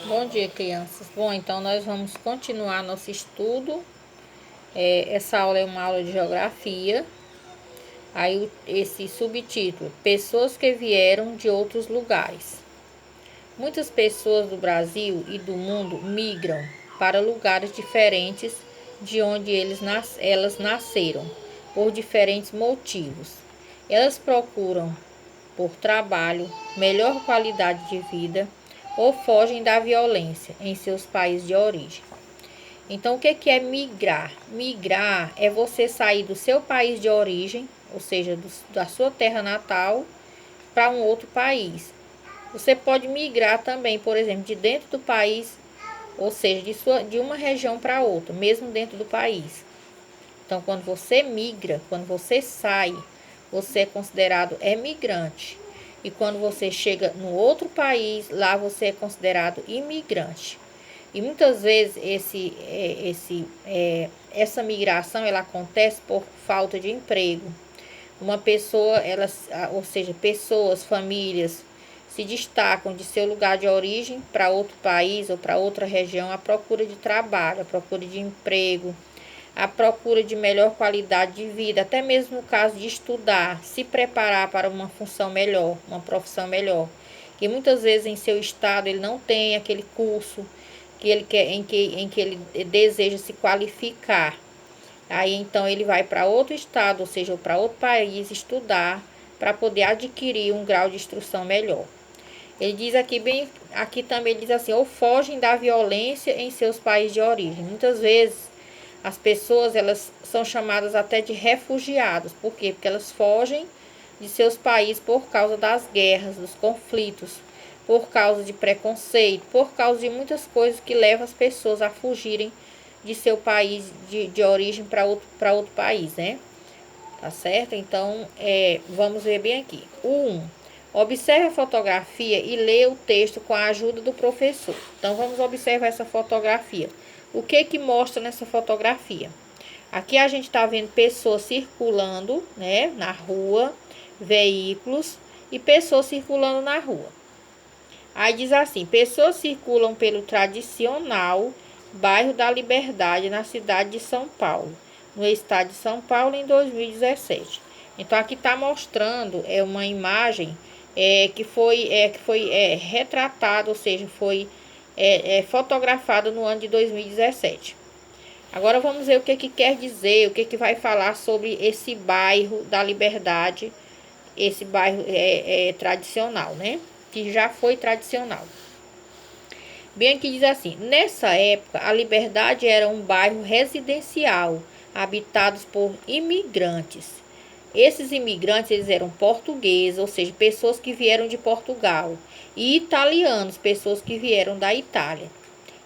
Bom dia, crianças. Bom, então nós vamos continuar nosso estudo. Essa aula é uma aula de geografia. Aí esse subtítulo: Pessoas que vieram de outros lugares. Muitas pessoas do Brasil e do mundo migram para lugares diferentes de onde elas nasceram, por diferentes motivos. Elas procuram por trabalho, melhor qualidade de vida ou fogem da violência em seus países de origem. Então, o que é migrar? Migrar é você sair do seu país de origem, ou seja, da sua terra natal, para um outro país. Você pode migrar também, por exemplo, de dentro do país, ou seja, de uma região para outra, mesmo dentro do país. Então, quando você migra, quando você sai, você é considerado imigrante. E quando você chega no outro país, lá você é considerado imigrante. E muitas vezes essa migração ela acontece por falta de emprego. Uma pessoa, ou seja, pessoas, famílias se destacam de seu lugar de origem para outro país ou para outra região à procura de trabalho, à procura de emprego, à procura de melhor qualidade de vida, até mesmo no caso de estudar, se preparar para uma função melhor, uma profissão melhor. E muitas vezes em seu estado ele não tem aquele curso que ele quer, em que ele deseja se qualificar. Aí então ele vai para outro estado, ou seja, para outro país estudar para poder adquirir um grau de instrução melhor. Ele diz aqui também ele diz assim, ou fogem da violência em seus países de origem. Muitas vezes as pessoas elas são chamadas até de refugiados. Por quê? Porque elas fogem de seus países por causa das guerras, dos conflitos, por causa de preconceito, por causa de muitas coisas que levam as pessoas a fugirem de seu país de origem para outro país, né? Tá certo? Então, vamos ver bem aqui. Observe a fotografia e lê o texto com a ajuda do professor. Então, vamos observar essa fotografia. O que mostra nessa fotografia? Aqui a gente está vendo pessoas circulando, né, na rua, veículos e pessoas circulando na rua. Aí diz assim, pessoas circulam pelo tradicional bairro da Liberdade na cidade de São Paulo, no estado de São Paulo em 2017. Então aqui está mostrando uma imagem que foi retratada, ou seja, foi fotografada no ano de 2017. Agora vamos ver o que quer dizer, o que vai falar sobre esse bairro da Liberdade, esse bairro tradicional, né? Que já foi tradicional. Bem aqui diz assim, nessa época a Liberdade era um bairro residencial, habitados por imigrantes. Esses imigrantes eles eram portugueses, ou seja, pessoas que vieram de Portugal, e italianos, pessoas que vieram da Itália,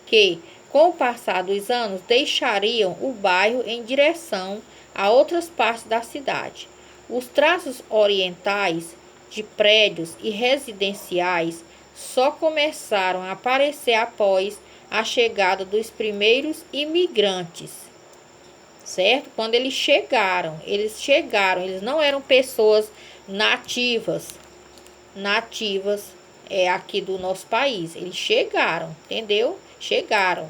que com o passar dos anos deixariam o bairro em direção a outras partes da cidade. Os traços orientais de prédios e residenciais só começaram a aparecer após a chegada dos primeiros imigrantes, certo? Quando eles chegaram, eles não eram pessoas nativas aqui do nosso país. Eles chegaram, entendeu? Chegaram.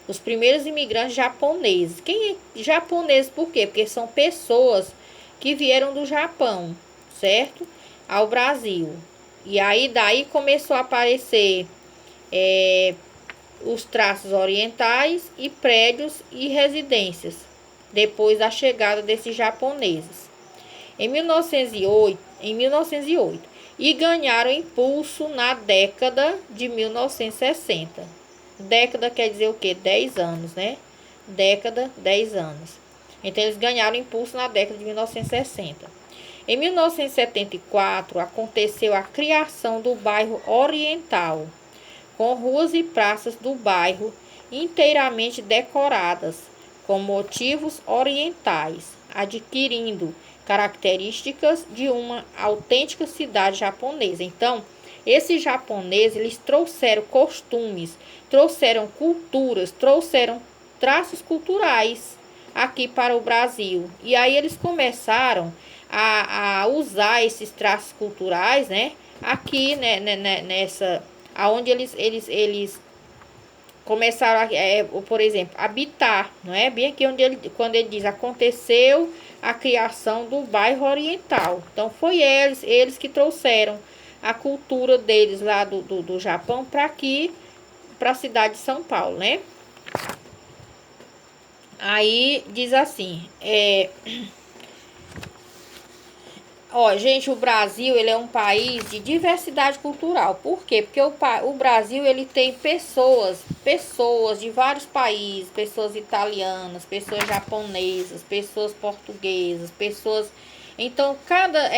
Os primeiros imigrantes japoneses. Quem é japonês por quê? Porque são pessoas que vieram do Japão, certo? Ao Brasil. E aí daí começou a aparecer os traços orientais e prédios e residências, depois da chegada desses japoneses. Em 1908 e ganharam impulso na década de 1960. Década quer dizer o quê? 10 anos, né? Década, 10 anos. Então, eles ganharam impulso na década de 1960. Em 1974, aconteceu a criação do bairro Oriental, com ruas e praças do bairro inteiramente decoradas com motivos orientais, adquirindo características de uma autêntica cidade japonesa. Então, esses japoneses, eles trouxeram costumes, trouxeram culturas, trouxeram traços culturais aqui para o Brasil. E aí eles começaram a usar esses traços culturais, né? Aqui, né, nessa, aonde eles começaram, por exemplo, habitar, não é? Bem aqui onde quando ele diz, aconteceu a criação do bairro oriental. Então, foi eles que trouxeram a cultura deles lá do Japão para aqui, para a cidade de São Paulo, né? Aí, diz assim, ó, gente, o Brasil, ele é um país de diversidade cultural. Por quê? Porque o Brasil, ele tem pessoas de vários países, pessoas italianas, pessoas japonesas, pessoas portuguesas, pessoas... Então, cada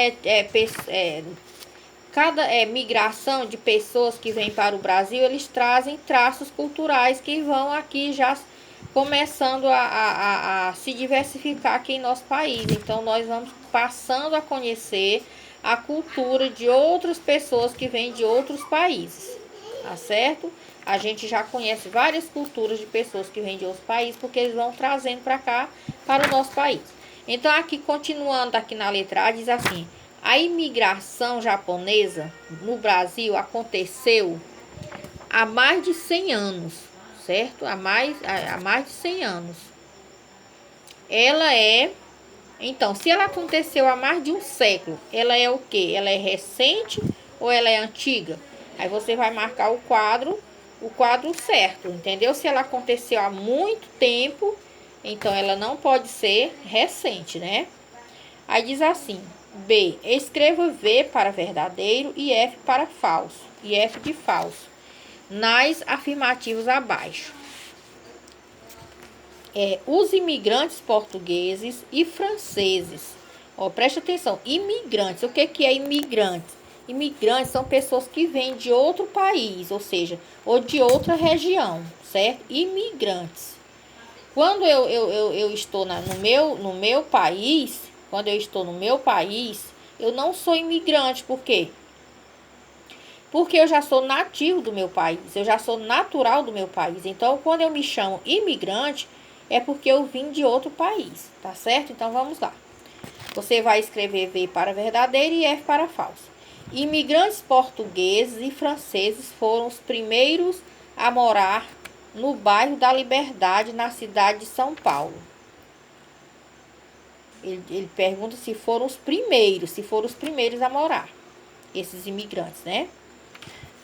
migração de pessoas que vem para o Brasil, eles trazem traços culturais que vão aqui já começando a se diversificar aqui em nosso país. Então, nós vamos passando a conhecer a cultura de outras pessoas que vêm de outros países, tá certo? A gente já conhece várias culturas de pessoas que vêm de outros países, porque eles vão trazendo para cá, para o nosso país. Então, aqui, continuando aqui na letra A, diz assim: a imigração japonesa no Brasil aconteceu há mais de 100 anos, certo? Há mais de 100 anos. Então, se ela aconteceu há mais de um século, ela é o quê? Ela é recente ou ela é antiga? Aí você vai marcar o quadro certo, entendeu? Se ela aconteceu há muito tempo, então ela não pode ser recente, né? Aí diz assim: B, escreva V para verdadeiro e F para falso, e F de falso, nas afirmativas abaixo. Os imigrantes portugueses e franceses. Ó, preste atenção, imigrantes. O que é imigrantes? Imigrantes são pessoas que vêm de outro país, ou seja, ou de outra região, certo? Imigrantes. Quando eu estou no meu país, quando eu estou no meu país, eu não sou imigrante. Por quê? Porque eu já sou nativo do meu país, eu já sou natural do meu país. Então, quando eu me chamo imigrante, é porque eu vim de outro país, tá certo? Então, vamos lá. Você vai escrever V para verdadeiro e F para falso. Imigrantes portugueses e franceses foram os primeiros a morar no bairro da Liberdade, na cidade de São Paulo. Ele pergunta se foram os primeiros a morar, esses imigrantes, né?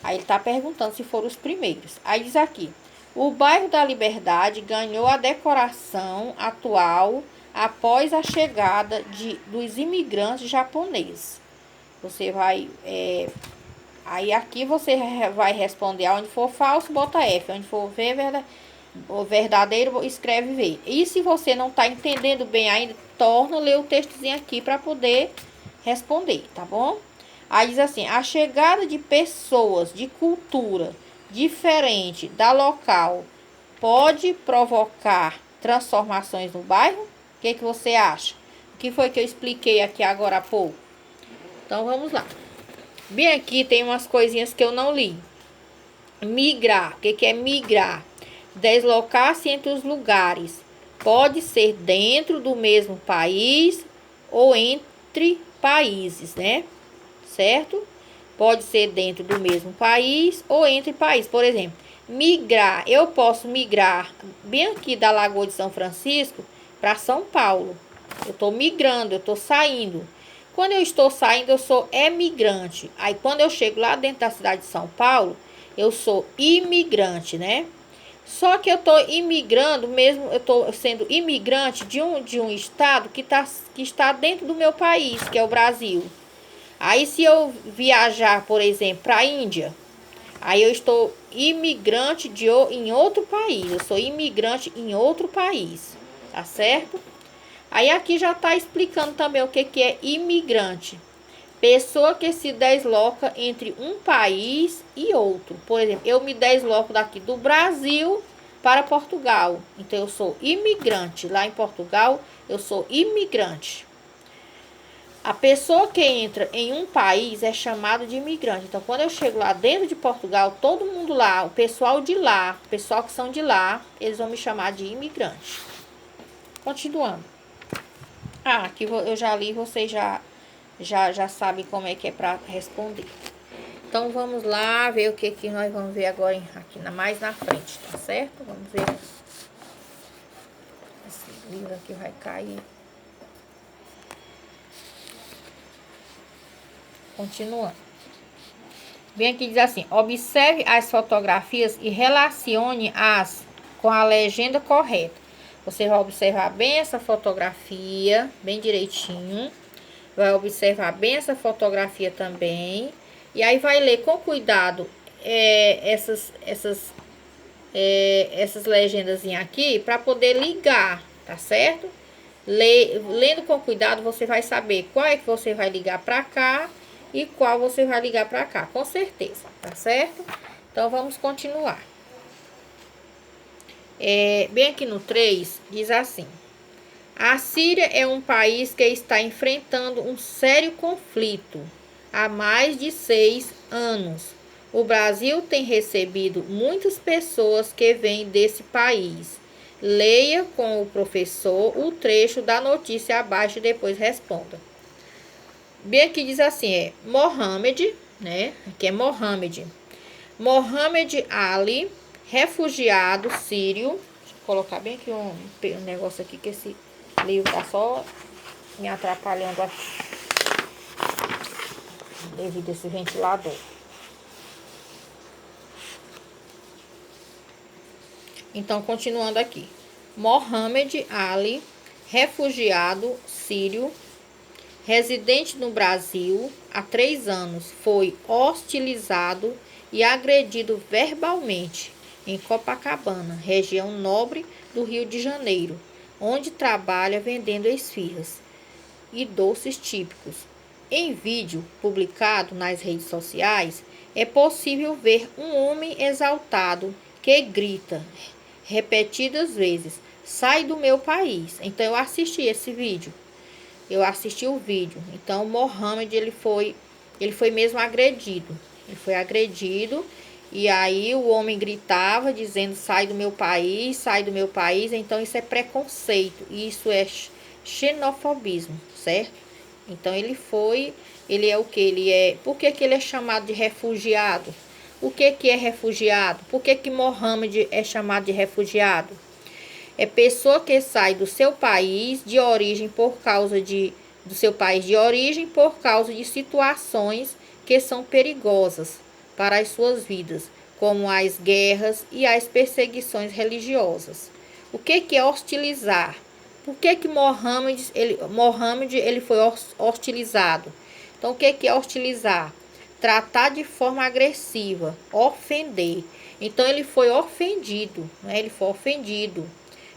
Aí ele está perguntando se foram os primeiros. Aí diz aqui: o bairro da Liberdade ganhou a decoração atual após a chegada dos imigrantes japoneses. Você vai... aí aqui você vai responder: onde for falso, bota F. Onde for verdadeiro, escreve V. E se você não está entendendo bem ainda, torna a ler o textozinho aqui para poder responder, tá bom? Aí diz assim: a chegada de pessoas de cultura diferente da local pode provocar transformações no bairro? O que você acha? O que foi que eu expliquei aqui agora há pouco? Então vamos lá. Bem, aqui tem umas coisinhas que eu não li. Migrar. O que é migrar? Deslocar-se entre os lugares. Pode ser dentro do mesmo país ou entre países, né? Certo? Pode ser dentro do mesmo país ou entre países. Por exemplo, migrar. Eu posso migrar bem aqui da Lagoa de São Francisco para São Paulo. Eu estou migrando, eu estou saindo. Quando eu estou saindo, eu sou emigrante. Aí, quando eu chego lá dentro da cidade de São Paulo, eu sou imigrante, né? Só que eu estou imigrando, mesmo eu estou sendo imigrante de um estado que está dentro do meu país, que é o Brasil. Aí, se eu viajar, por exemplo, para a Índia, aí eu estou imigrante em outro país. Eu sou imigrante em outro país, tá certo? Aí aqui já está explicando também o que é imigrante. Pessoa que se desloca entre um país e outro. Por exemplo, eu me desloco daqui do Brasil para Portugal. Então, eu sou imigrante. Lá em Portugal, eu sou imigrante. A pessoa que entra em um país é chamada de imigrante. Então, quando eu chego lá dentro de Portugal, todo mundo lá, o pessoal de lá, o pessoal que são de lá, eles vão me chamar de imigrante. Continuando. Aqui eu já li, vocês já sabem como é que é para responder. Então vamos lá ver o que nós vamos ver agora aqui mais na frente, tá certo? Vamos ver. Esse livro aqui vai cair. Continuando. Bem aqui diz assim: observe as fotografias e relacione-as com a legenda correta. Você vai observar bem essa fotografia, bem direitinho. Vai observar bem essa fotografia também. E aí vai ler com cuidado essas legendas aqui para poder ligar, tá certo? Lendo com cuidado, você vai saber qual é que você vai ligar para cá e qual você vai ligar para cá, com certeza, tá certo? Então vamos continuar. Bem aqui no 3, diz assim: a Síria é um país que está enfrentando um sério conflito há mais de 6 anos. O Brasil tem recebido muitas pessoas que vêm desse país. Leia com o professor o trecho da notícia abaixo e depois responda. Bem aqui diz assim, Mohamed, né? Aqui é Mohamed. Mohamed Ali, refugiado sírio. Deixa eu colocar bem aqui um negócio aqui que esse livro tá só me atrapalhando aqui devido a esse ventilador. Então, continuando aqui. Mohamed Ali, refugiado sírio, residente no Brasil há 3 anos, foi hostilizado e agredido verbalmente em Copacabana, região nobre do Rio de Janeiro, onde trabalha vendendo esfirras e doces típicos. Em vídeo publicado nas redes sociais, é possível ver um homem exaltado que grita repetidas vezes: sai do meu país. Então eu assisti esse vídeo. Eu assisti o vídeo. Então Mohamed ele foi mesmo agredido. Ele foi agredido e aí o homem gritava dizendo: sai do meu país, sai do meu país. Então isso é preconceito, isso é xenofobismo, certo? Então ele é o que? Por que ele é chamado de refugiado? O que é refugiado? Por que Mohamed é chamado de refugiado? É pessoa que sai do seu país de origem por causa de situações que são perigosas para as suas vidas, como as guerras e as perseguições religiosas. O que é hostilizar? Por que Mohamed ele foi hostilizado? Então, o que é hostilizar? Tratar de forma agressiva, ofender. Então, ele foi ofendido, né? Ele foi ofendido.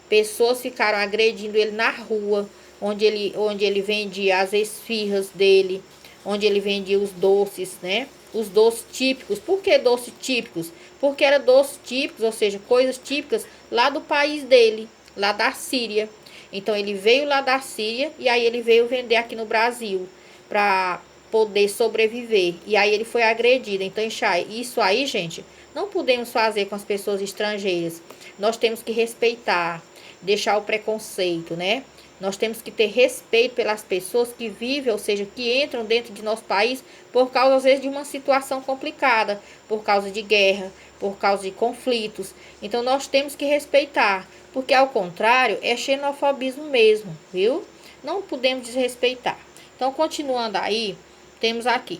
Pessoas ficaram agredindo ele na rua, onde ele vendia as esfirras dele, onde ele vendia os doces, né? Os doces típicos. Por que doces típicos? Porque eram doces típicos, ou seja, coisas típicas lá do país dele, lá da Síria. Então ele veio lá da Síria e aí ele veio vender aqui no Brasil para poder sobreviver. E aí ele foi agredido. Então isso aí, gente, não podemos fazer com as pessoas estrangeiras. Nós temos que respeitar, deixar o preconceito, né? Nós temos que ter respeito pelas pessoas que vivem, ou seja, que entram dentro de nosso país por causa, às vezes, de uma situação complicada, por causa de guerra, por causa de conflitos. Então, nós temos que respeitar, porque, ao contrário, é xenofobismo mesmo, viu? Não podemos desrespeitar. Então, continuando aí, temos aqui.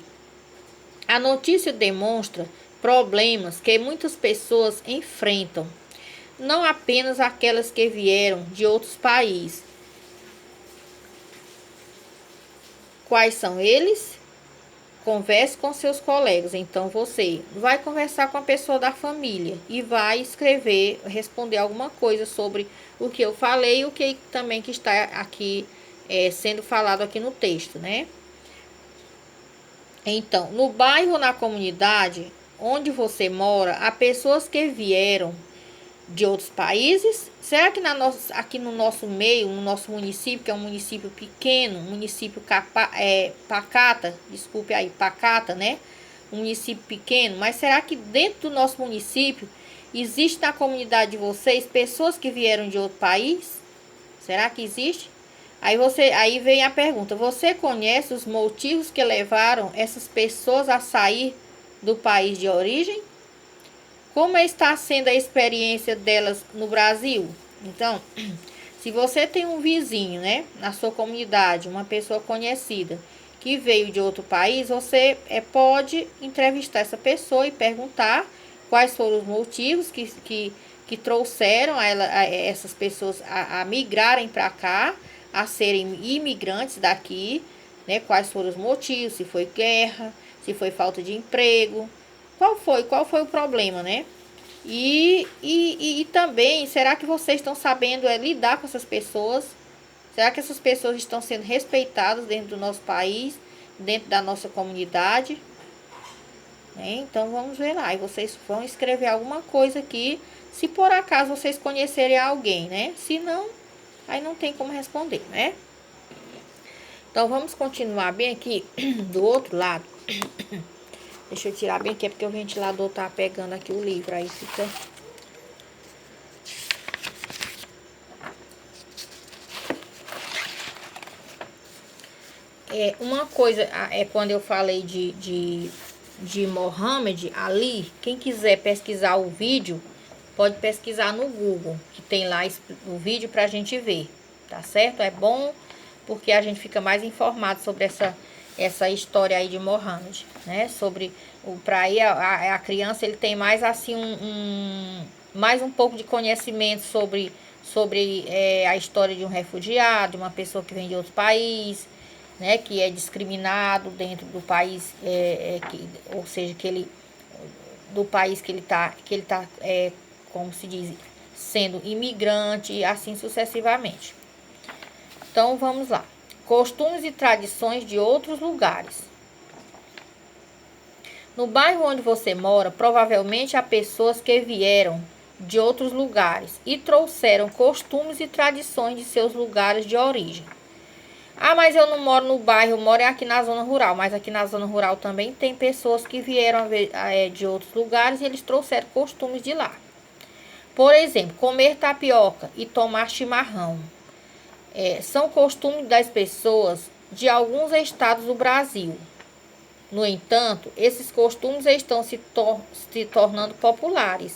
A notícia demonstra problemas que muitas pessoas enfrentam, não apenas aquelas que vieram de outros países. Quais são eles? Converse com seus colegas. Então você vai conversar com a pessoa da família e vai escrever, responder alguma coisa sobre o que eu falei e o que também que está aqui sendo falado aqui no texto, né? Então, no bairro ou na comunidade onde você mora, há pessoas que vieram de outros países? Será que aqui no nosso meio, no nosso município, que é um município pequeno, município pacata, desculpe aí, pacata, né? Um município pequeno, mas será que dentro do nosso município existe na comunidade de vocês pessoas que vieram de outro país? Será que existe? Aí vem a pergunta: você conhece os motivos que levaram essas pessoas a sair do país de origem? Como está sendo a experiência delas no Brasil? Então, se você tem um vizinho, né, na sua comunidade, uma pessoa conhecida que veio de outro país, você pode entrevistar essa pessoa e perguntar quais foram os motivos que trouxeram essas pessoas a migrarem para cá, a serem imigrantes daqui, né? Quais foram os motivos, se foi guerra, se foi falta de emprego, qual foi o problema, né? E também, será que vocês estão sabendo lidar com essas pessoas? Será que essas pessoas estão sendo respeitadas dentro do nosso país, dentro da nossa comunidade? Então vamos ver lá. E vocês vão escrever alguma coisa aqui, se por acaso vocês conhecerem alguém, né? Se não, aí não tem como responder, né? Então vamos continuar bem aqui do outro lado. Deixa eu tirar bem aqui, porque o ventilador tá pegando aqui o livro, aí fica... Uma coisa quando eu falei de Mohammed Ali, quem quiser pesquisar o vídeo, pode pesquisar no Google, que tem lá o vídeo pra gente ver, tá certo? É bom porque a gente fica mais informado sobre essa história aí de Mohammed, né? Sobre para aí a criança, ele tem mais assim mais um pouco de conhecimento sobre a história de um refugiado, de uma pessoa que vem de outro país, né, que é discriminado dentro do país, ou seja, do país que ele tá como se diz, sendo imigrante e assim sucessivamente. Então vamos lá. Costumes e tradições de outros lugares. No bairro onde você mora, provavelmente há pessoas que vieram de outros lugares e trouxeram costumes e tradições de seus lugares de origem. Ah, mas eu não moro no bairro, eu moro aqui na zona rural. Mas aqui na zona rural também tem pessoas que vieram de outros lugares e eles trouxeram costumes de lá. Por exemplo, comer tapioca e tomar chimarrão. São costumes das pessoas de alguns estados do Brasil. No entanto, esses costumes estão se tornando populares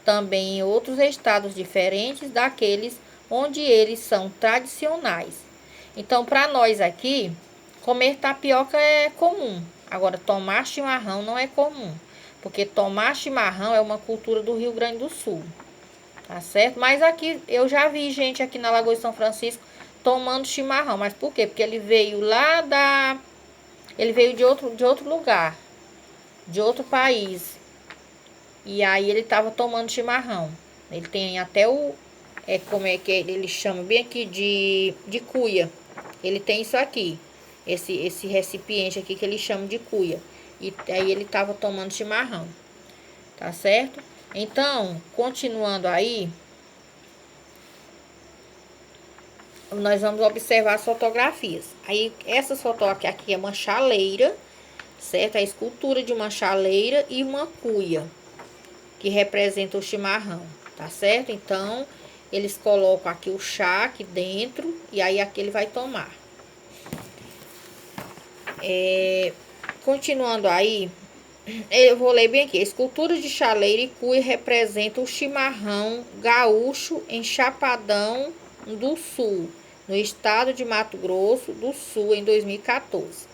também em outros estados diferentes daqueles onde eles são tradicionais. Então, para nós aqui, comer tapioca é comum. Agora, tomar chimarrão não é comum. Porque tomar chimarrão é uma cultura do Rio Grande do Sul. Tá certo? Mas aqui, eu já vi gente aqui na Lagoa de São Francisco tomando chimarrão. Mas por quê? Porque ele veio ele veio de outro lugar. De outro país. E aí ele estava tomando chimarrão. Ele tem até como é que ele chama bem aqui de cuia. Ele tem isso aqui, esse recipiente aqui que ele chama de cuia. E aí ele tava tomando chimarrão, tá certo? Então, continuando aí, nós vamos observar as fotografias. Aí, essas fotografias aqui é uma chaleira, certo? A escultura de uma chaleira e uma cuia, que representa o chimarrão, tá certo? Então, eles colocam aqui o chá aqui dentro e aí aqui ele vai tomar. Continuando aí, eu vou ler bem aqui. Escultura de chaleira e cuia representa o chimarrão gaúcho em Chapadão do Sul, no estado de Mato Grosso do Sul, em 2014.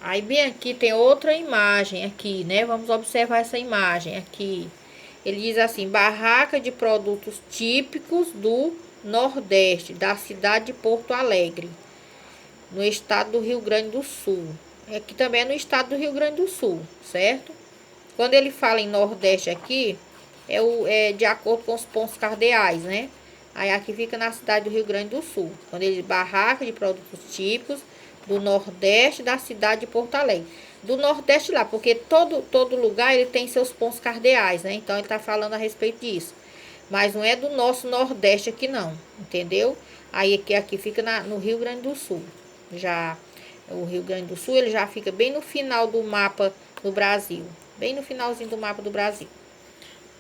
Aí bem aqui tem outra imagem aqui, né? Vamos observar essa imagem aqui. Ele diz assim: barraca de produtos típicos do Nordeste, da cidade de Porto Alegre, no estado do Rio Grande do Sul. Aqui também é no estado do Rio Grande do Sul, certo? Quando ele fala em Nordeste aqui, é de acordo com os pontos cardeais, né? Aí aqui fica na cidade do Rio Grande do Sul. Quando ele diz barraca de produtos típicos do Nordeste, da cidade de Porto Alegre. Do Nordeste lá, porque todo lugar ele tem seus pontos cardeais, né? Então ele tá falando a respeito disso. Mas não é do nosso Nordeste aqui não, entendeu? Aí aqui fica no Rio Grande do Sul. Já o Rio Grande do Sul, ele já fica bem no final do mapa do Brasil. Bem no finalzinho do mapa do Brasil.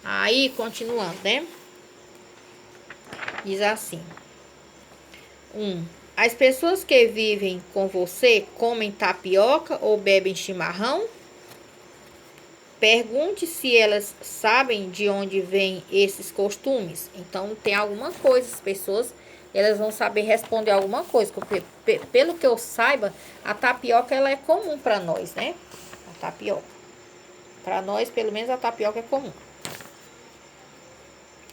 Aí, continuando, né? Diz assim. As pessoas que vivem com você comem tapioca ou bebem chimarrão? Pergunte se elas sabem de onde vêm esses costumes. Então, tem alguma coisa, as pessoas, elas vão saber responder alguma coisa. Pelo que eu saiba, a tapioca, ela é comum para nós, né? A tapioca. Para nós, pelo menos, a tapioca é comum.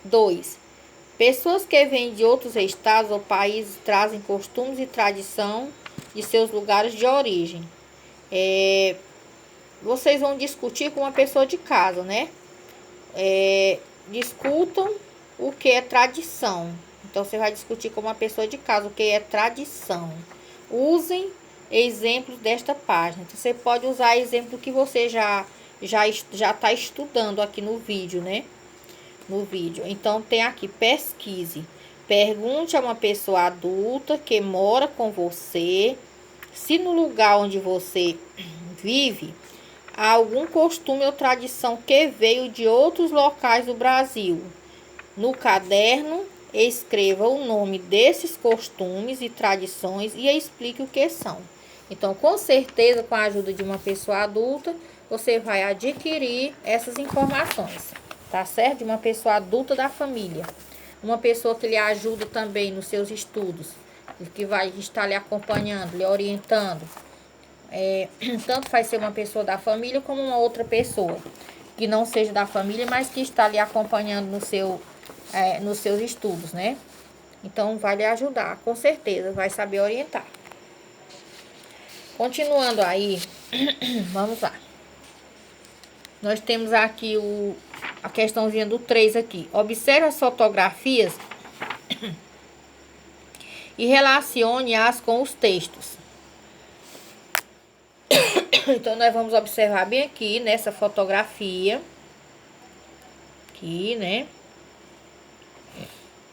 2. Pessoas que vêm de outros estados ou países trazem costumes e tradição de seus lugares de origem. Vocês vão discutir com uma pessoa de casa, né? Discutam o que é tradição. Então, você vai discutir com uma pessoa de casa o que é tradição. Usem exemplos desta página. Então, você pode usar exemplo que você já está estudando aqui no vídeo, né? No vídeo. Então, tem aqui, pesquise. Pergunte a uma pessoa adulta que mora com você se no lugar onde você vive há algum costume ou tradição que veio de outros locais do Brasil. No caderno, escreva o nome desses costumes e tradições e explique o que são. Então, com certeza, com a ajuda de uma pessoa adulta, você vai adquirir essas informações, tá certo? De uma pessoa adulta da família. Uma pessoa que lhe ajuda também nos seus estudos, que vai estar lhe acompanhando, lhe orientando. Tanto faz ser uma pessoa da família como uma outra pessoa que não seja da família, mas que está lhe acompanhando nos seus estudos, né? Então, vai lhe ajudar, com certeza, vai saber orientar. Continuando aí, vamos lá. Nós temos aqui a questãozinha do 3 aqui. Observe as fotografias e relacione-as com os textos. Então, nós vamos observar bem aqui nessa fotografia. Aqui, né?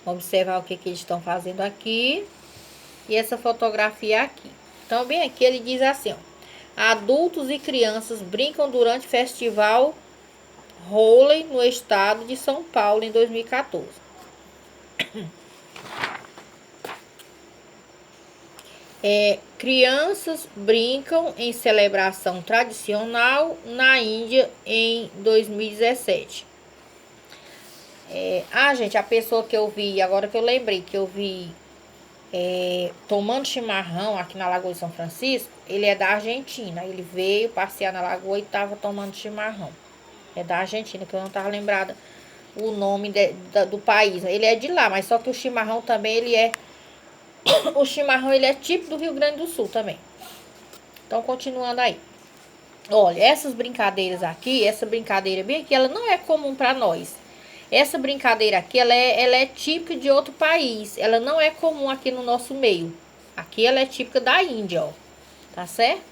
Observar o que eles estão fazendo aqui. E essa fotografia aqui. Então, bem aqui ele diz assim, ó. Adultos e crianças brincam durante o festival Halloween no estado de São Paulo em 2014. Crianças brincam em celebração tradicional na Índia em 2017. Gente, a pessoa que eu vi, agora que eu lembrei que eu vi tomando chimarrão aqui na Lagoa de São Francisco, ele é da Argentina. Ele veio passear na lagoa e estava tomando chimarrão. É da Argentina, que eu não estava lembrada o nome do país. Ele é de lá, mas só que o chimarrão também, o chimarrão, ele é típico do Rio Grande do Sul também. Então, continuando aí. Olha, essas brincadeiras aqui, essa brincadeira bem aqui, ela não é comum para nós. Essa brincadeira aqui, ela é típica de outro país. Ela não é comum aqui no nosso meio. Aqui ela é típica da Índia, ó. Tá certo?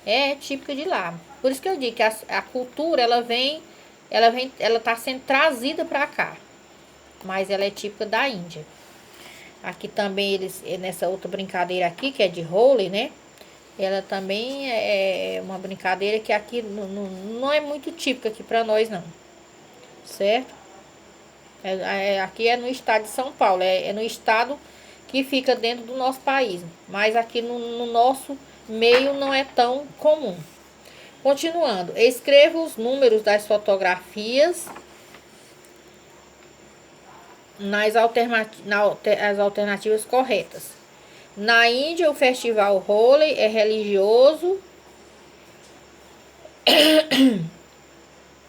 É típica de lá. Por isso que eu digo que a cultura, ela tá sendo trazida para cá. Mas ela é típica da Índia. Aqui também nessa outra brincadeira aqui, que é de Halloween, né? Ela também é uma brincadeira que aqui não é muito típica aqui para nós, não. Certo? Aqui é no estado de São Paulo, é no estado que fica dentro do nosso país, mas aqui no nosso meio não é tão comum. Continuando, escreva os números das fotografias nas alternativas corretas. Na Índia, o festival Holi é religioso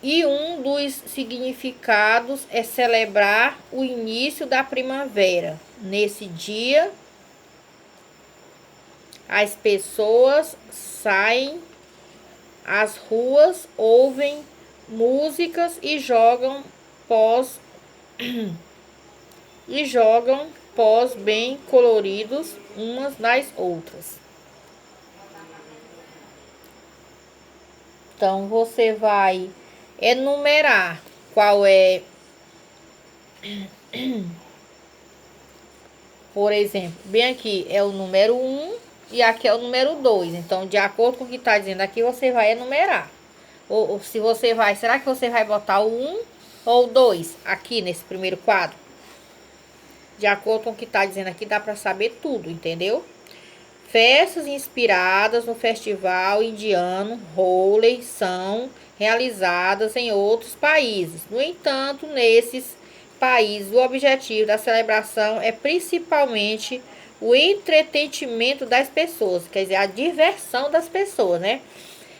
e um dos significados é celebrar o início da primavera. Nesse dia, as pessoas saem às ruas, ouvem músicas e jogam pós bem coloridos umas nas outras. Então, você vai enumerar qual é, por exemplo, bem aqui é o número 1 e aqui é o número 2. Então, de acordo com o que está dizendo aqui, você vai enumerar. Ou se você vai, será que você vai botar o 1 ou o 2 aqui nesse primeiro quadro? De acordo com o que está dizendo aqui, dá para saber tudo, entendeu? Festas inspiradas no festival indiano Holi são realizadas em outros países. No entanto, nesses países, o objetivo da celebração é principalmente o entretenimento das pessoas, quer dizer, a diversão das pessoas, né?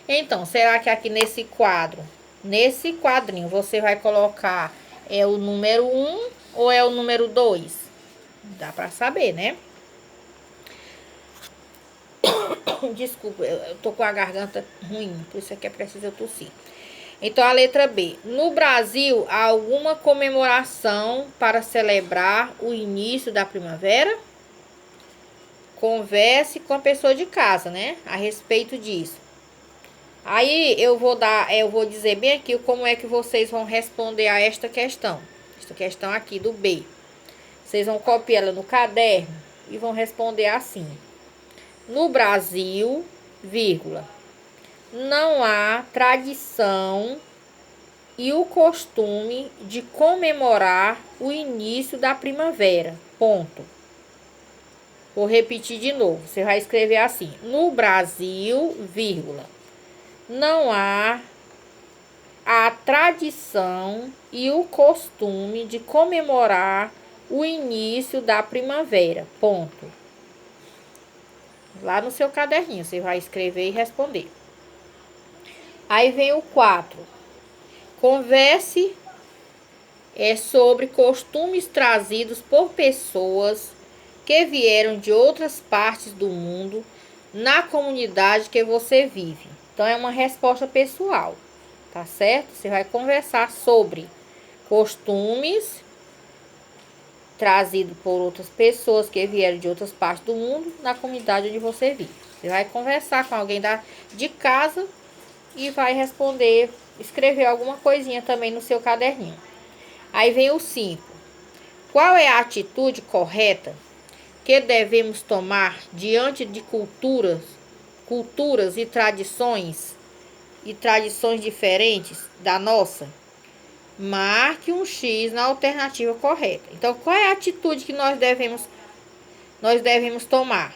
Então, será que aqui nesse quadro, nesse quadrinho, você vai colocar o número 1 ou é o número 2? Dá pra saber, né? Desculpa, eu tô com a garganta ruim, por isso é que é preciso eu tossir. Então, a letra B. No Brasil, há alguma comemoração para celebrar o início da primavera? Converse com a pessoa de casa, né? A respeito disso. Aí, eu vou dizer bem aqui como é que vocês vão responder a esta questão. Esta questão aqui do B. Vocês vão copiar ela no caderno e vão responder assim. No Brasil, vírgula, não há tradição e o costume de comemorar o início da primavera. Ponto. Vou repetir de novo. Você vai escrever assim. No Brasil, vírgula, não há a tradição e o costume de comemorar o início da primavera. Ponto. Lá no seu caderninho, você vai escrever e responder. Aí vem o 4. Converse sobre costumes trazidos por pessoas que vieram de outras partes do mundo na comunidade que você vive. Então, é uma resposta pessoal, tá certo? Você vai conversar sobre costumes trazido por outras pessoas que vieram de outras partes do mundo na comunidade onde você vive. Você vai conversar com alguém de casa e vai responder, escrever alguma coisinha também no seu caderninho. Aí vem o 5. Qual é a atitude correta que devemos tomar diante de culturas e tradições diferentes da nossa? Marque um X na alternativa correta. Então, qual é a atitude que nós devemos tomar?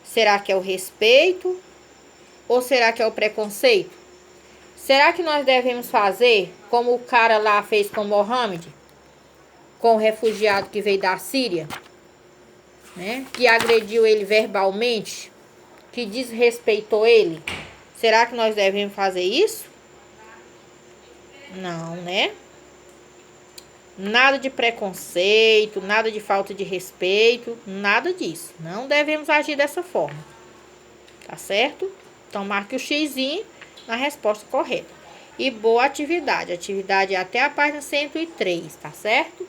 Será que é o respeito ou será que é o preconceito? Será que nós devemos fazer como o cara lá fez com Mohammed, com o refugiado que veio da Síria, né? Que agrediu ele verbalmente, que desrespeitou ele? Será que nós devemos fazer isso? Não, né? Nada de preconceito, nada de falta de respeito, nada disso. Não devemos agir dessa forma. Tá certo? Então, marque o xizinho na resposta correta. E boa atividade. Atividade até a página 103, tá certo?